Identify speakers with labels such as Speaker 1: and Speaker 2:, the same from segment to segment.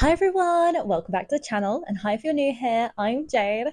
Speaker 1: Hi everyone, welcome back to the channel, and hi if you're new here, I'm Jade.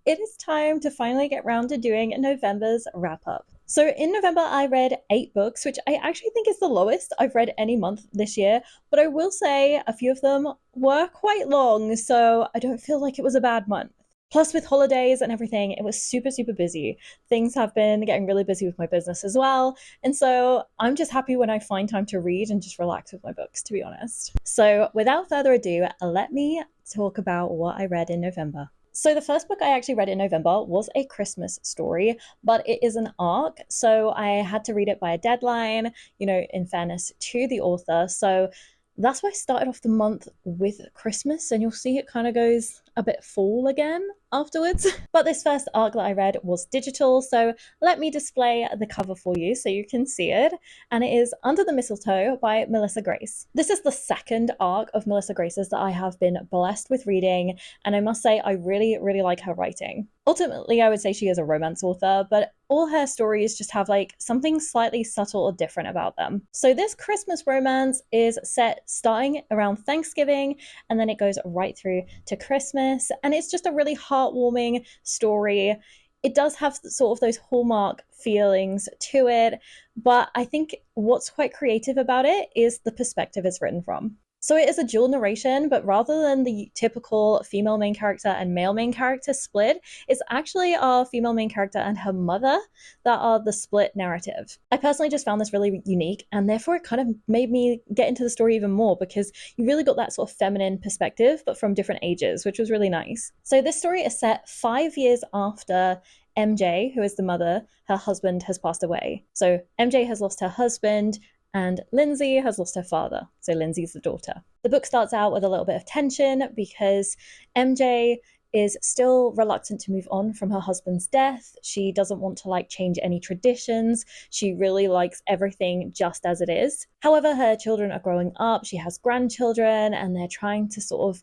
Speaker 1: It is time to finally get round to doing November's wrap-up. So in November I read 8 books, which I actually think is the lowest I've read any month this year, but I will say a few of them were quite long, so I don't feel like it was a bad month. Plus, with holidays and everything, it was super busy. Things have been getting really busy with my business as well. And so I'm just happy when I find time to read and just relax with my books, to be honest. So without further ado, let me talk about what I read in November. So the first book I actually read in November was a Christmas story, but it is an arc. So I had to read it by a deadline, in fairness to the author. So that's why I started off the month with Christmas, and you'll see it kind of goes a bit fall again afterwards. But this first arc that I read was digital, so let me display the cover for you so you can see it. And it is Under the Mistletoe by Melissa Grace. This is the second arc of Melissa Grace's that I have been blessed with reading, and I must say I really like her writing. Ultimately, I would say she is a romance author, but all her stories just have like something slightly subtle or different about them. So this Christmas romance is set starting around Thanksgiving, and then it goes right through to Christmas, and it's just a really heartwarming story. It does have sort of those hallmark feelings to it, but I think what's quite creative about it is the perspective it's written from. So it is a dual narration, but rather than the typical female main character and male main character split, it's actually our female main character and her mother that are the split narrative. I personally just found this really unique, and therefore it kind of made me get into the story even more because you really got that sort of feminine perspective, but from different ages, which was really nice. So this story is set 5 years after MJ, who is the mother, her husband has passed away. So MJ has lost her husband, and Lindsay has lost her father. So Lindsay's the daughter. The book starts out with a little bit of tension because MJ is still reluctant to move on from her husband's death. She doesn't want to change any traditions. She really likes everything just as it is. However, her children are growing up. She has grandchildren, and they're trying to sort of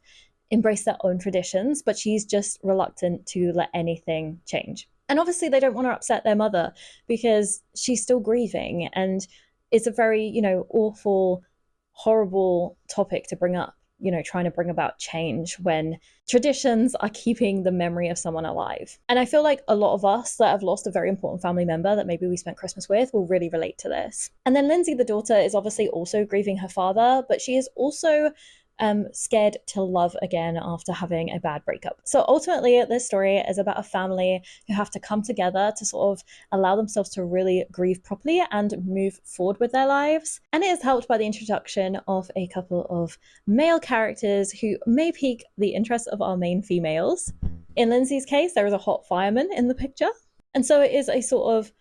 Speaker 1: embrace their own traditions, but she's just reluctant to let anything change. And obviously they don't want to upset their mother because she's still grieving, and it's a very, awful, horrible topic to bring up, trying to bring about change when traditions are keeping the memory of someone alive. And I feel like a lot of us that have lost a very important family member that maybe we spent Christmas with will really relate to this. And then Lindsay, the daughter, is obviously also grieving her father, but she is also scared to love again after having a bad breakup. So ultimately, this story is about a family who have to come together to sort of allow themselves to really grieve properly and move forward with their lives. And it is helped by the introduction of a couple of male characters who may pique the interest of our main females. In Lindsay's case, there is a hot fireman in the picture. And so it is a sort of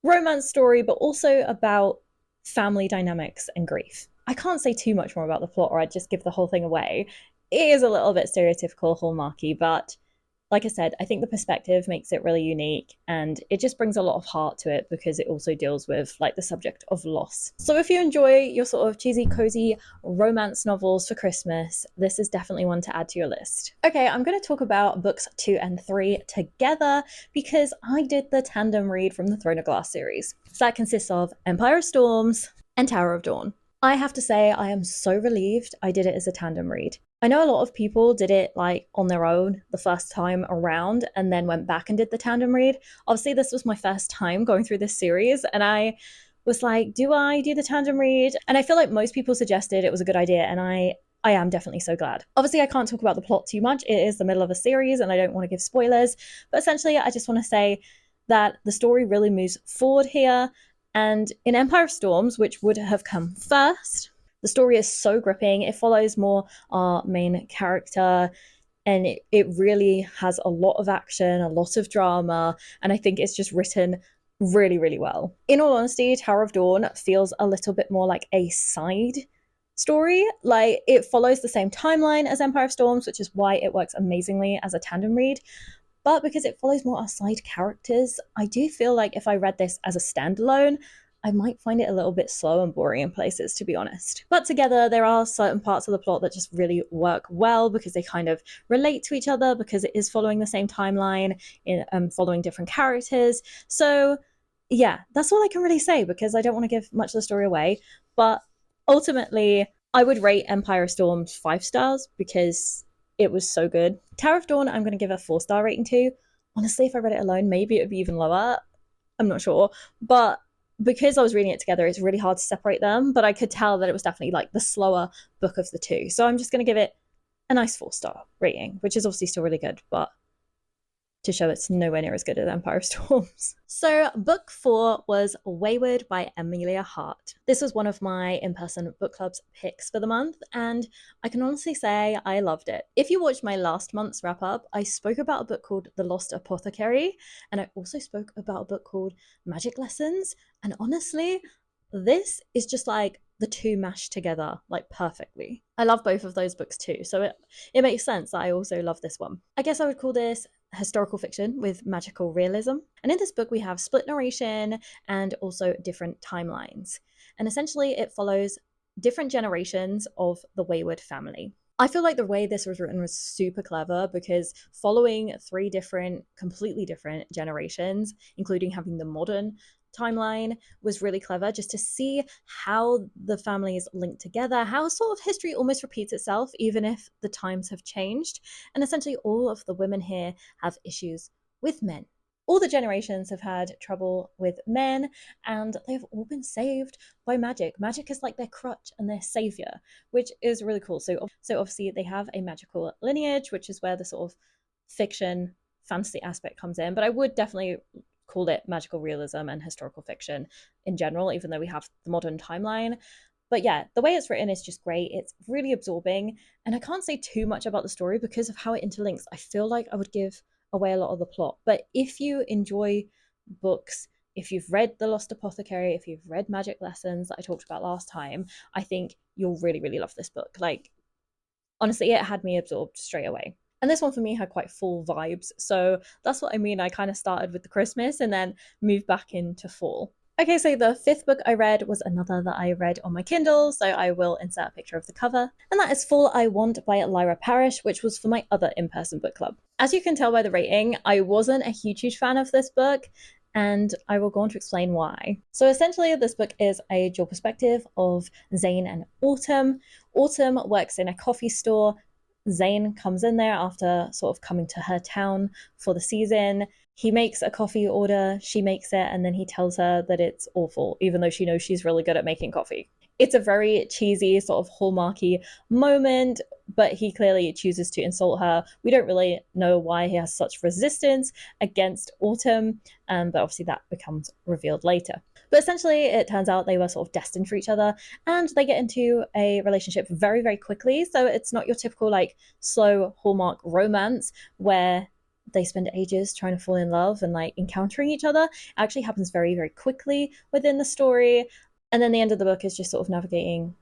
Speaker 1: romance story, but also about family dynamics and grief. I can't say too much more about the plot or I'd just give the whole thing away. It is a little bit stereotypical, hallmarky, but like I said, I think the perspective makes it really unique, and it just brings a lot of heart to it because it also deals with the subject of loss. So if you enjoy your sort of cheesy, cozy romance novels for Christmas, this is definitely one to add to your list. Okay, I'm going to talk about books 2 and 3 together because I did the tandem read from the Throne of Glass series. So that consists of Empire of Storms and Tower of Dawn. I have to say, I am so relieved I did it as a tandem read. I know a lot of people did it on their own the first time around and then went back and did the tandem read. Obviously, this was my first time going through this series, and I was like, do I do the tandem read? And I feel like most people suggested it was a good idea, and I am definitely so glad. Obviously, I can't talk about the plot too much. It is the middle of a series, and I don't want to give spoilers. But essentially, I just want to say that the story really moves forward here. And in Empire of Storms, which would have come first, the story is so gripping. It follows more our main character, and it really has a lot of action, a lot of drama, and I think it's just written really well. In all honesty, Tower of Dawn feels a little bit more like a side story. It follows the same timeline as Empire of Storms, which is why it works amazingly as a tandem read. But because it follows more our side characters, I do feel like if I read this as a standalone, I might find it a little bit slow and boring in places, to be honest. But together, there are certain parts of the plot that just really work well because they kind of relate to each other, because it is following the same timeline, following different characters. So yeah, that's all I can really say because I don't want to give much of the story away. But ultimately, I would rate Empire of Storms 5 stars because it was so good. Tower of Dawn, I'm going to give a 4 star rating to. Honestly, if I read it alone, maybe it would be even lower. I'm not sure. But because I was reading it together, it's really hard to separate them. But I could tell that it was definitely like the slower book of the two. So I'm just going to give it a nice 4 star rating, which is obviously still really good, but to show it's nowhere near as good as Empire of Storms. So book 4 was Weyward by Emilia Hart. This was one of my in-person book club's picks for the month, and I can honestly say I loved it. If you watched my last month's wrap-up, I spoke about a book called The Lost Apothecary, and I also spoke about a book called Magic Lessons, and honestly, this is just like the two mashed together like perfectly. I love both of those books too, so it makes sense that I also love this one. I guess I would call this historical fiction with magical realism. And in this book, we have split narration and also different timelines. And essentially, it follows different generations of the Weyward family. I feel like the way this was written was super clever because following 3 completely different generations, including having the modern timeline, was really clever just to see how the families link together, how sort of history almost repeats itself even if the times have changed. And essentially all of the women here have issues with men. All the generations have had trouble with men, and they've all been saved by magic. Magic is like their crutch and their savior, which is really cool. So obviously they have a magical lineage, which is where the sort of fiction fantasy aspect comes in. But I would definitely call it magical realism and historical fiction in general, even though we have the modern timeline. But yeah, the way it's written is just great. It's really absorbing. And I can't say too much about the story because of how it interlinks. I feel like I would give away a lot of the plot. But if you enjoy books, if you've read The Lost Apothecary, if you've read Magic Lessons that I talked about last time, I think you'll really, really love this book. Like, honestly, it had me absorbed straight away. And this one for me had quite full vibes. So that's what I mean. I kind of started with the Christmas and then moved back into fall. Okay, so the 5th book I read was another that I read on my Kindle, so I will insert a picture of the cover. And that is Fall I Want by Lyra Parish, which was for my other in-person book club. As you can tell by the rating, I wasn't a huge fan of this book, and I will go on to explain why. So essentially, this book is a dual perspective of Zane and Autumn. Autumn works in a coffee store. Zane comes in there after sort of coming to her town for the season. He makes a coffee order, she makes it, and then he tells her that it's awful, even though she knows she's really good at making coffee. It's a very cheesy, sort of hallmarky moment, but he clearly chooses to insult her. We don't really know why he has such resistance against Autumn, but obviously that becomes revealed later. But essentially, it turns out they were sort of destined for each other, and they get into a relationship very, very quickly. So it's not your typical, like, slow hallmark romance where they spend ages trying to fall in love and like encountering each other. It actually happens very, very quickly within the story. And then the end of the book is just sort of navigating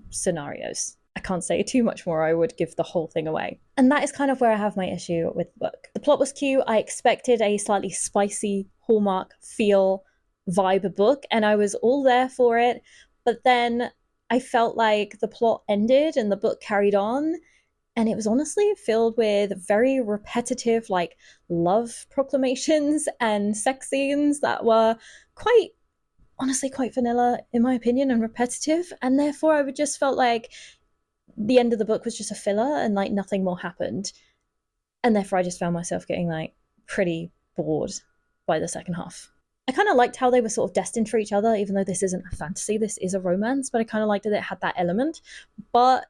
Speaker 1: scenarios. I can't say too much more. I would give the whole thing away. And that is kind of where I have my issue with the book. The plot was cute. I expected a slightly spicy hallmark feel vibe book, and I was all there for it. But then I felt like the plot ended and the book carried on, and it was honestly filled with very repetitive, like, love proclamations and sex scenes that were honestly quite vanilla in my opinion and repetitive. And therefore I would just felt like the end of the book was just a filler and like nothing more happened. And therefore I just found myself getting like pretty bored by the second half. I kind of liked how they were sort of destined for each other, even though this isn't a fantasy, this is a romance, but I kind of liked that it had that element. But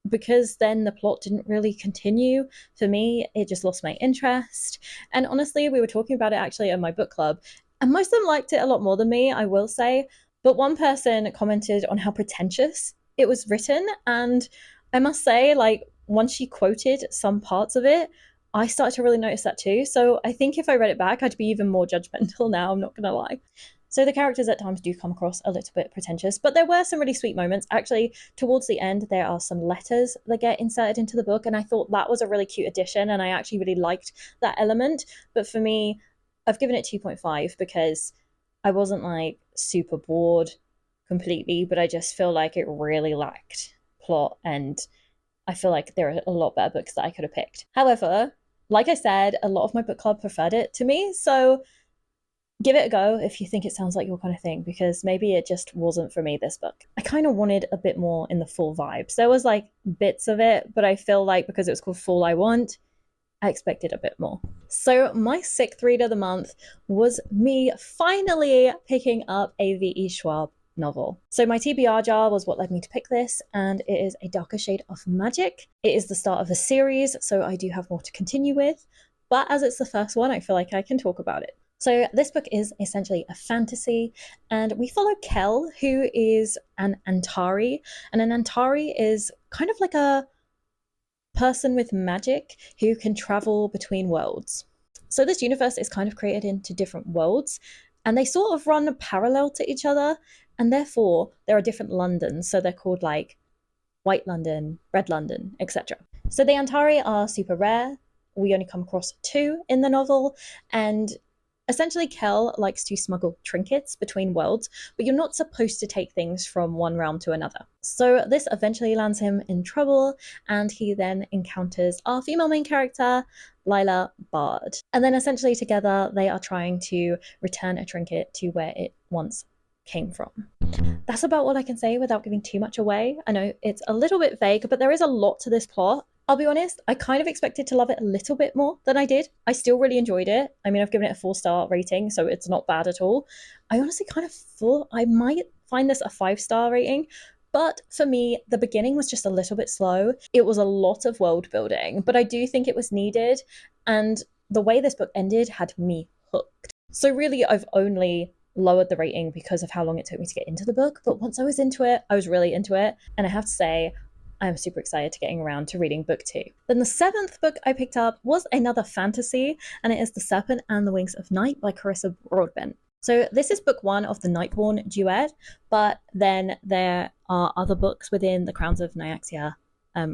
Speaker 1: because then the plot didn't really continue, for me, it just lost my interest. And honestly, we were talking about it actually in my book club, and most of them liked it a lot more than me, I will say. But one person commented on how pretentious it was written, and I must say, like, once she quoted some parts of it, I started to really notice that too. So I think if I read it back, I'd be even more judgmental now, I'm not gonna lie. So the characters at times do come across a little bit pretentious, but there were some really sweet moments. Actually, towards the end, there are some letters that get inserted into the book, and I thought that was a really cute addition, and I actually really liked that element. But for me, I've given it 2.5 because I wasn't like super bored completely, but I just feel like it really lacked plot, and I feel like there are a lot better books that I could have picked. However, like I said, a lot of my book club preferred it to me, so give it a go if you think it sounds like your kind of thing, because maybe it just wasn't for me, this book. I kind of wanted a bit more in the fall vibes. There was like bits of it, but I feel like because it was called Fall I Want, I expected a bit more. So my 6th read of the month was me finally picking up a V.E. Schwab novel. So my TBR jar was what led me to pick this, and it is A Darker Shade of Magic. It is the start of a series, so I do have more to continue with, but as it's the first one, I feel like I can talk about it. So this book is essentially a fantasy, and we follow Kel, who is an Antari, and an Antari is kind of like a person with magic who can travel between worlds. So this universe is kind of created into different worlds, and they sort of run parallel to each other, and therefore there are different Londons. So they're called like White London, Red London, etc. So the Antari are super rare. We only come across 2 in the novel, and essentially Kel likes to smuggle trinkets between worlds, but you're not supposed to take things from one realm to another. So this eventually lands him in trouble, and he then encounters our female main character, Lyra Bard. And then essentially together they are trying to return a trinket to where it once came from. That's about what I can say without giving too much away. I know it's a little bit vague, but there is a lot to this plot. I'll be honest, I kind of expected to love it a little bit more than I did. I still really enjoyed it. I mean, I've given it a 4-star rating, so it's not bad at all. I honestly kind of thought I might find this a 5-star rating, but for me, the beginning was just a little bit slow. It was a lot of world building, but I do think it was needed, and the way this book ended had me hooked. So really, I've only lowered the rating because of how long it took me to get into the book, but once I was into it, I was really into it, and I have to say, I'm super excited to getting around to reading book 2. Then the 7th book I picked up was another fantasy, and it is The Serpent and the Wings of Night by Carissa Broadbent. So this is book 1 of the Nightborn duet, but then there are other books within the Crowns of Nyaxia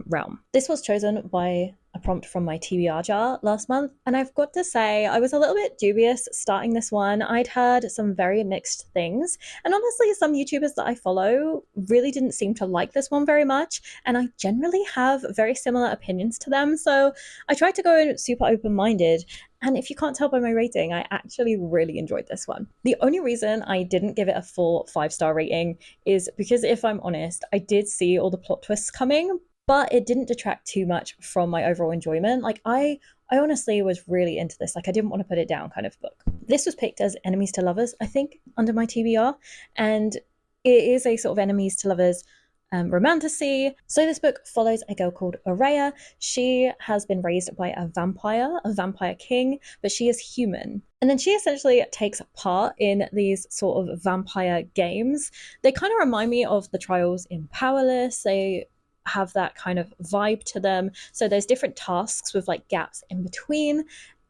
Speaker 1: realm. This was chosen by a prompt from my TBR jar last month, and I've got to say I was a little bit dubious starting this one. I'd heard some very mixed things, and honestly some YouTubers that I follow really didn't seem to like this one very much, and I generally have very similar opinions to them, so I tried to go super open-minded. And if you can't tell by my rating, I actually really enjoyed this one. The only reason I didn't give it a full 5-star rating is because, if I'm honest, I did see all the plot twists coming, but it didn't detract too much from my overall enjoyment. Like, I honestly was really into this. Like, I didn't want to put it down kind of book. This was picked as enemies to lovers, I think, under my TBR, and it is a sort of enemies to lovers romantasy. So this book follows a girl called Aurea. She has been raised by a vampire king, but she is human. And then she essentially takes part in these sort of vampire games. They kind of remind me of the trials in Powerless. They have that kind of vibe to them. So there's different tasks with like gaps in between,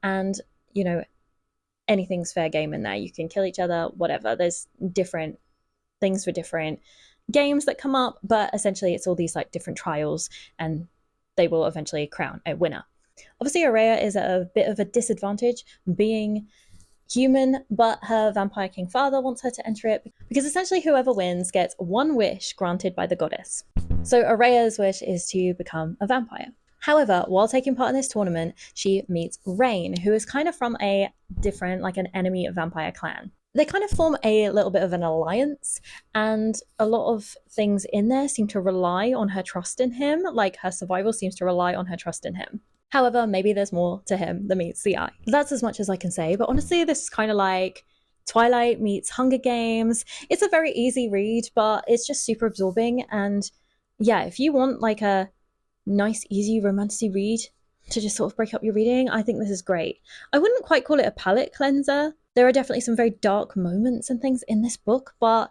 Speaker 1: and you know, anything's fair game in there. You can kill each other, whatever. There's different things for different games that come up, but essentially it's all these like different trials, and they will eventually crown a winner. Obviously Aurea is at a bit of a disadvantage being human, but her vampire king father wants her to enter it because essentially whoever wins gets one wish granted by the goddess. So Aurea's wish is to become a vampire. However, while taking part in this tournament, she meets Rain, who is kind of from a different, like an enemy vampire clan. They kind of form a little bit of an alliance, and a lot of things in there seem to rely on her trust in him, like her survival seems to rely on her trust in him. However, maybe there's more to him than meets the eye. That's as much as I can say, but honestly, this is kind of like Twilight meets Hunger Games. It's a very easy read, but it's just super absorbing, and yeah, if you want like a nice, easy romantic read to just sort of break up your reading, I think this is great. I wouldn't quite call it a palate cleanser. There are definitely some very dark moments and things in this book, but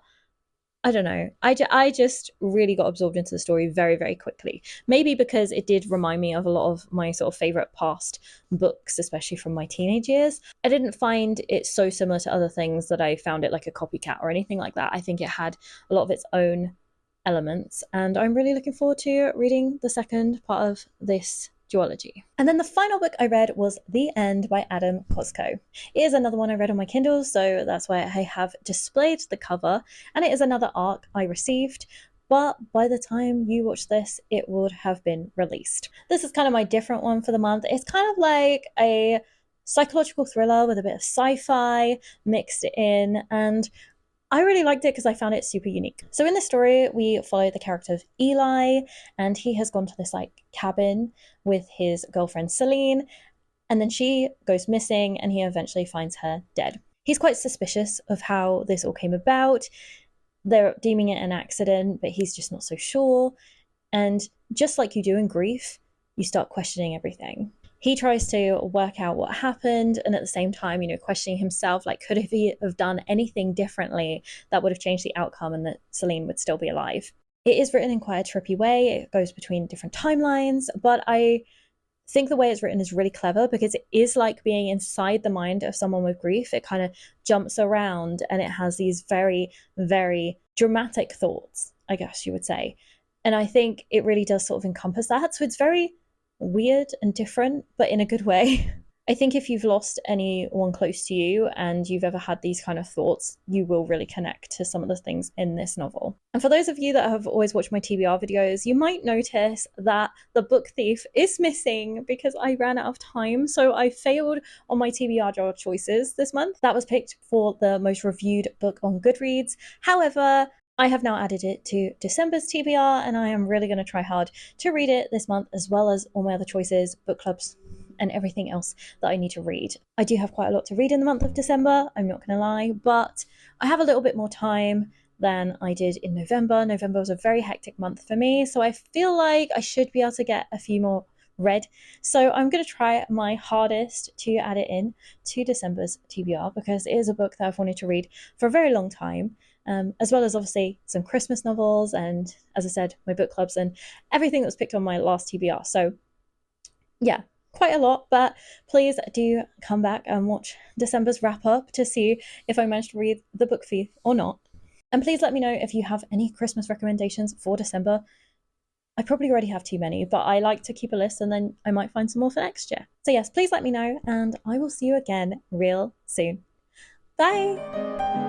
Speaker 1: I don't know. I just really got absorbed into the story very, very quickly. Maybe because it did remind me of a lot of my sort of favorite past books, especially from my teenage years. I didn't find it so similar to other things that I found it like a copycat or anything like that. I think it had a lot of its own elements, and I'm really looking forward to reading the second part of this duology. And then the final book I read was The End by Adam Cosco. It is another one I read on my Kindle, so that's why I have displayed the cover, and it is another ARC I received, but by the time you watch this, it would have been released. This is kind of my different one for the month. It's kind of like a psychological thriller with a bit of sci-fi mixed in, and I really liked it because I found it super unique. So in the story, we follow the character of Eli, and he has gone to this like cabin with his girlfriend Celine, and then she goes missing, and he eventually finds her dead. He's quite suspicious of how this all came about. They're deeming it an accident, but he's just not so sure. And just like you do in grief, you start questioning everything. He tries to work out what happened, and at the same time, questioning himself, like, could he have done anything differently that would have changed the outcome and that Celine would still be alive? It is written in quite a trippy way. It goes between different timelines, but I think the way it's written is really clever because it is like being inside the mind of someone with grief. It kind of jumps around and it has these very, very dramatic thoughts, I guess you would say. And I think it really does sort of encompass that. So it's very weird and different, but in a good way. I think if you've lost anyone close to you and you've ever had these kind of thoughts, you will really connect to some of the things in this novel. And for those of you that have always watched my TBR videos, you might notice that the book thief is missing because I ran out of time. So I failed on my TBR jar choices this month. That was picked for the most reviewed book on Goodreads. However, I have now added it to December's TBR, and I am really going to try hard to read it this month, as well as all my other choices, book clubs, and everything else that I need to read. I do have quite a lot to read in the month of December, I'm not going to lie, but I have a little bit more time than I did in November. November was a very hectic month for me, so I feel like I should be able to get a few more read. So I'm going to try my hardest to add it in to December's TBR because it is a book that I've wanted to read for a very long time. As well as obviously some Christmas novels and, as I said, my book clubs and everything that was picked on my last TBR. So yeah, quite a lot, but please do come back and watch December's wrap up to see if I managed to read The Book Thief or not. And please let me know if you have any Christmas recommendations for December. I probably already have too many, but I like to keep a list and then I might find some more for next year. So yes, please let me know and I will see you again real soon. Bye!